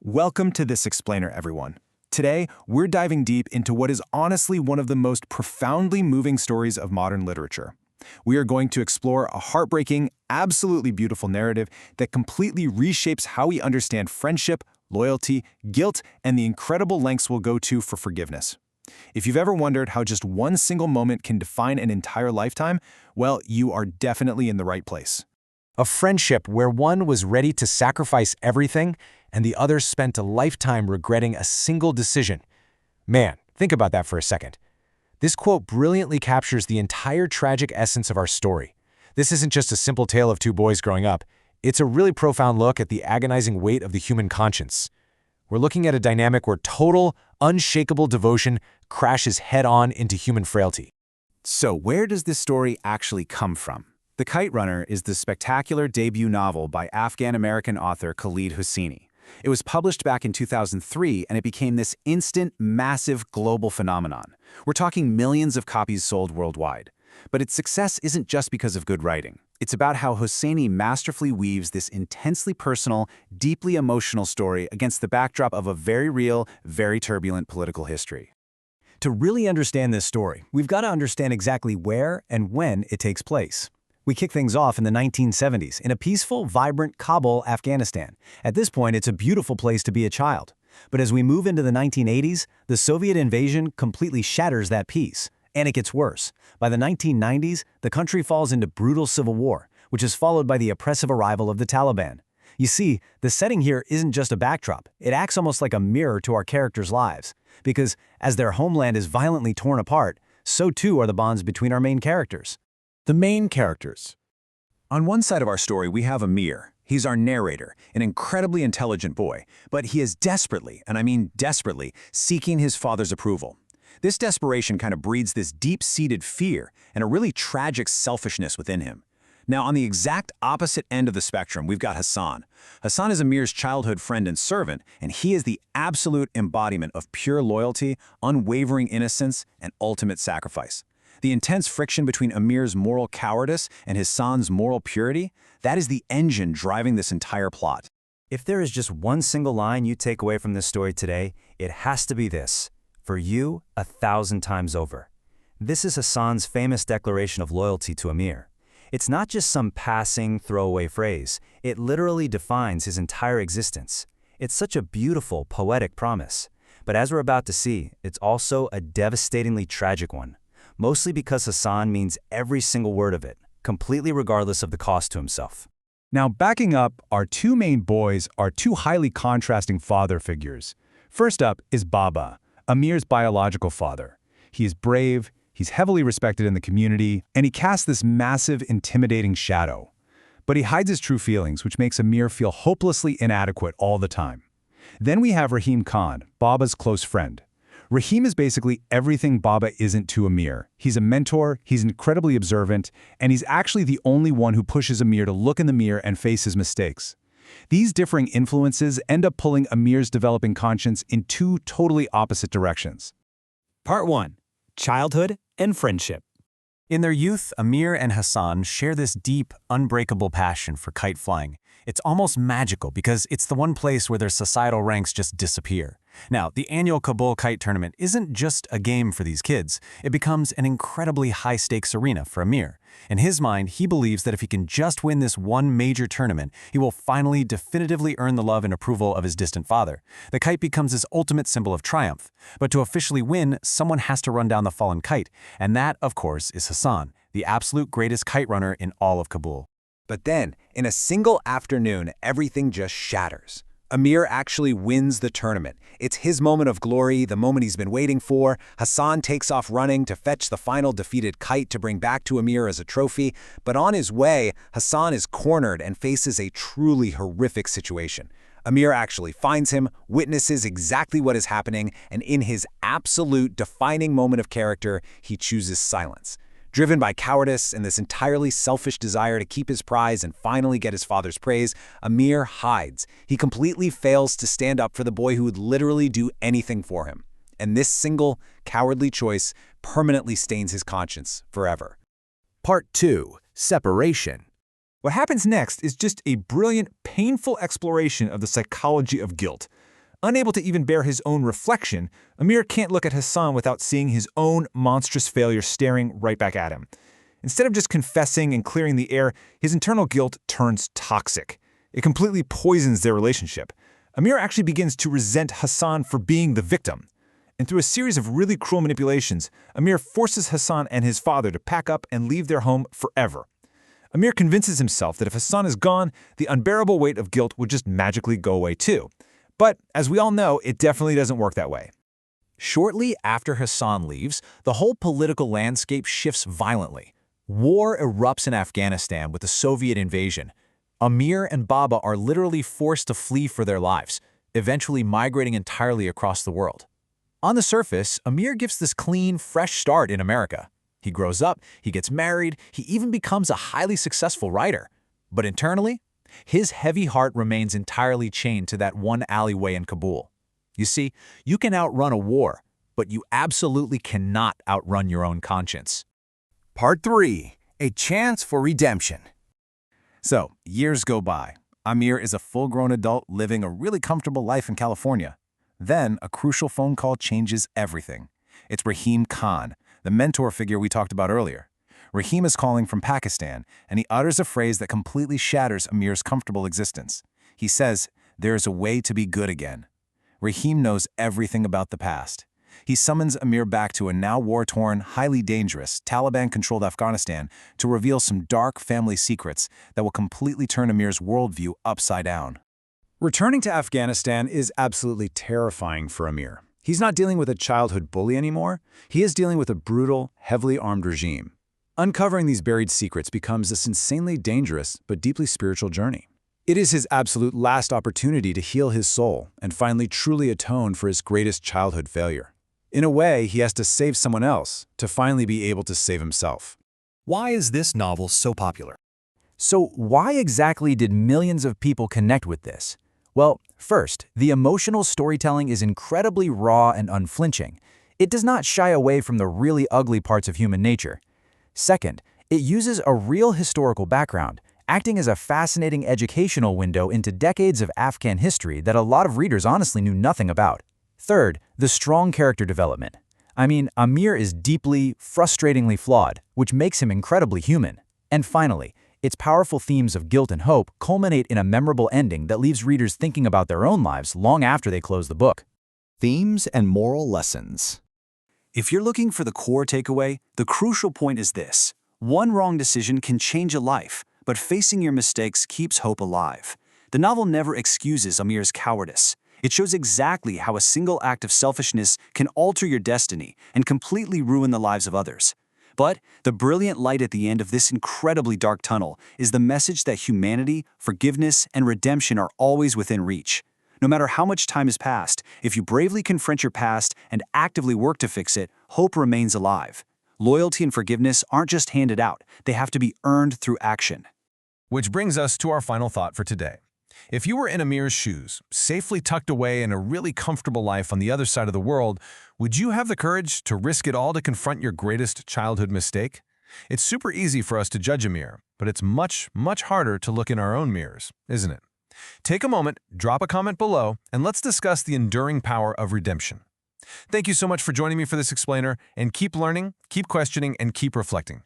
Welcome to This Explainer, everyone. Today, we're diving deep into what is honestly one of the most profoundly moving stories of modern literature. We are going to explore a heartbreaking, absolutely beautiful narrative that completely reshapes how we understand friendship, loyalty, guilt, and the incredible lengths we'll go to for forgiveness. If you've ever wondered how just one single moment can define an entire lifetime, well, you are definitely in the right place. A friendship where one was ready to sacrifice everything and the other spent a lifetime regretting a single decision. Man, think about that for a second. This quote brilliantly captures the entire tragic essence of our story. This isn't just a simple tale of two boys growing up. It's a really profound look at the agonizing weight of the human conscience. We're looking at a dynamic where total, unshakable devotion crashes head-on into human frailty. So where does this story actually come from? The Kite Runner is the spectacular debut novel by Afghan-American author Khaled Hosseini. It was published back in 2003, and it became this instant, massive global phenomenon. We're talking millions of copies sold worldwide. But its success isn't just because of good writing. It's about how Hosseini masterfully weaves this intensely personal, deeply emotional story against the backdrop of a very real, very turbulent political history. To really understand this story, we've got to understand exactly where and when it takes place. We kick things off in the 1970s in a peaceful, vibrant Kabul, Afghanistan. At this point, it's a beautiful place to be a child. But as we move into the 1980s, the Soviet invasion completely shatters that peace. And it gets worse. By the 1990s, the country falls into brutal civil war, which is followed by the oppressive arrival of the Taliban. You see, the setting here isn't just a backdrop. It acts almost like a mirror to our characters' lives. Because as their homeland is violently torn apart, so too are the bonds between our main characters. The main characters. On one side of our story, we have Amir. He's our narrator, an incredibly intelligent boy, but he is desperately, and I mean desperately, seeking his father's approval. This desperation kind of breeds this deep-seated fear and a really tragic selfishness within him. Now, on the exact opposite end of the spectrum, we've got Hassan. Hassan is Amir's childhood friend and servant, and he is the absolute embodiment of pure loyalty, unwavering innocence, and ultimate sacrifice. The intense friction between Amir's moral cowardice and Hassan's moral purity, that is the engine driving this entire plot. If there is just one single line you take away from this story today, it has to be this: for you, 1,000 times over. This is Hassan's famous declaration of loyalty to Amir. It's not just some passing, throwaway phrase. It literally defines his entire existence. It's such a beautiful, poetic promise. But as we're about to see, it's also a devastatingly tragic one. Mostly because Hassan means every single word of it, completely regardless of the cost to himself. Now, backing up, our two main boys are two highly contrasting father figures. First up is Baba, Amir's biological father. He is brave, he's heavily respected in the community, and he casts this massive, intimidating shadow. But he hides his true feelings, which makes Amir feel hopelessly inadequate all the time. Then we have Rahim Khan, Baba's close friend. Rahim is basically everything Baba isn't to Amir. He's a mentor, he's incredibly observant, and he's actually the only one who pushes Amir to look in the mirror and face his mistakes. These differing influences end up pulling Amir's developing conscience in two totally opposite directions. Part 1. Childhood and Friendship. In their youth, Amir and Hassan share this deep, unbreakable passion for kite flying. It's almost magical because it's the one place where their societal ranks just disappear. Now, the annual Kabul Kite Tournament isn't just a game for these kids. It becomes an incredibly high-stakes arena for Amir. In his mind, he believes that if he can just win this one major tournament, he will finally definitively earn the love and approval of his distant father. The kite becomes his ultimate symbol of triumph. But to officially win, someone has to run down the fallen kite. And that, of course, is Hassan, the absolute greatest kite runner in all of Kabul. But then, in a single afternoon, everything just shatters. Amir actually wins the tournament. It's his moment of glory, the moment he's been waiting for. Hassan takes off running to fetch the final defeated kite to bring back to Amir as a trophy. But on his way, Hassan is cornered and faces a truly horrific situation. Amir actually finds him, witnesses exactly what is happening, and in his absolute defining moment of character, he chooses silence. Driven by cowardice and this entirely selfish desire to keep his prize and finally get his father's praise, Amir hides. He completely fails to stand up for the boy who would literally do anything for him. And this single, cowardly choice permanently stains his conscience forever. Part 2. Separation. What happens next is just a brilliant, painful exploration of the psychology of guilt. Unable to even bear his own reflection, Amir can't look at Hassan without seeing his own monstrous failure staring right back at him. Instead of just confessing and clearing the air, his internal guilt turns toxic. It completely poisons their relationship. Amir actually begins to resent Hassan for being the victim. And through a series of really cruel manipulations, Amir forces Hassan and his father to pack up and leave their home forever. Amir convinces himself that if Hassan is gone, the unbearable weight of guilt would just magically go away too. But, as we all know, it definitely doesn't work that way. Shortly after Hassan leaves, the whole political landscape shifts violently. War erupts in Afghanistan with the Soviet invasion. Amir and Baba are literally forced to flee for their lives, eventually migrating entirely across the world. On the surface, Amir gives this clean, fresh start in America. He grows up, he gets married, he even becomes a highly successful writer. But internally, his heavy heart remains entirely chained to that one alleyway in Kabul. You see, you can outrun a war, but you absolutely cannot outrun your own conscience. Part 3. A Chance for Redemption. So, years go by. Amir is a full-grown adult living a really comfortable life in California. Then, a crucial phone call changes everything. It's Rahim Khan, the mentor figure we talked about earlier. Rahim is calling from Pakistan, and he utters a phrase that completely shatters Amir's comfortable existence. He says, "There is a way to be good again." Rahim knows everything about the past. He summons Amir back to a now war-torn, highly dangerous, Taliban-controlled Afghanistan to reveal some dark family secrets that will completely turn Amir's worldview upside down. Returning to Afghanistan is absolutely terrifying for Amir. He's not dealing with a childhood bully anymore. He is dealing with a brutal, heavily armed regime. Uncovering these buried secrets becomes this insanely dangerous but deeply spiritual journey. It is his absolute last opportunity to heal his soul and finally truly atone for his greatest childhood failure. In a way, he has to save someone else to finally be able to save himself. Why is this novel so popular? So why exactly did millions of people connect with this? Well, first, the emotional storytelling is incredibly raw and unflinching. It does not shy away from the really ugly parts of human nature. Second, it uses a real historical background, acting as a fascinating educational window into decades of Afghan history that a lot of readers honestly knew nothing about. Third, the strong character development. I mean, Amir is deeply, frustratingly flawed, which makes him incredibly human. And finally, its powerful themes of guilt and hope culminate in a memorable ending that leaves readers thinking about their own lives long after they close the book. Themes and moral lessons. If you're looking for the core takeaway, the crucial point is this. One wrong decision can change a life, but facing your mistakes keeps hope alive. The novel never excuses Amir's cowardice. It shows exactly how a single act of selfishness can alter your destiny and completely ruin the lives of others. But the brilliant light at the end of this incredibly dark tunnel is the message that humanity, forgiveness, and redemption are always within reach. No matter how much time has passed, if you bravely confront your past and actively work to fix it, hope remains alive. Loyalty and forgiveness aren't just handed out, they have to be earned through action. Which brings us to our final thought for today. If you were in Amir's shoes, safely tucked away in a really comfortable life on the other side of the world, would you have the courage to risk it all to confront your greatest childhood mistake? It's super easy for us to judge Amir, but it's much, much harder to look in our own mirrors, isn't it? Take a moment, drop a comment below, and let's discuss the enduring power of redemption. Thank you so much for joining me for this explainer, and keep learning, keep questioning, and keep reflecting.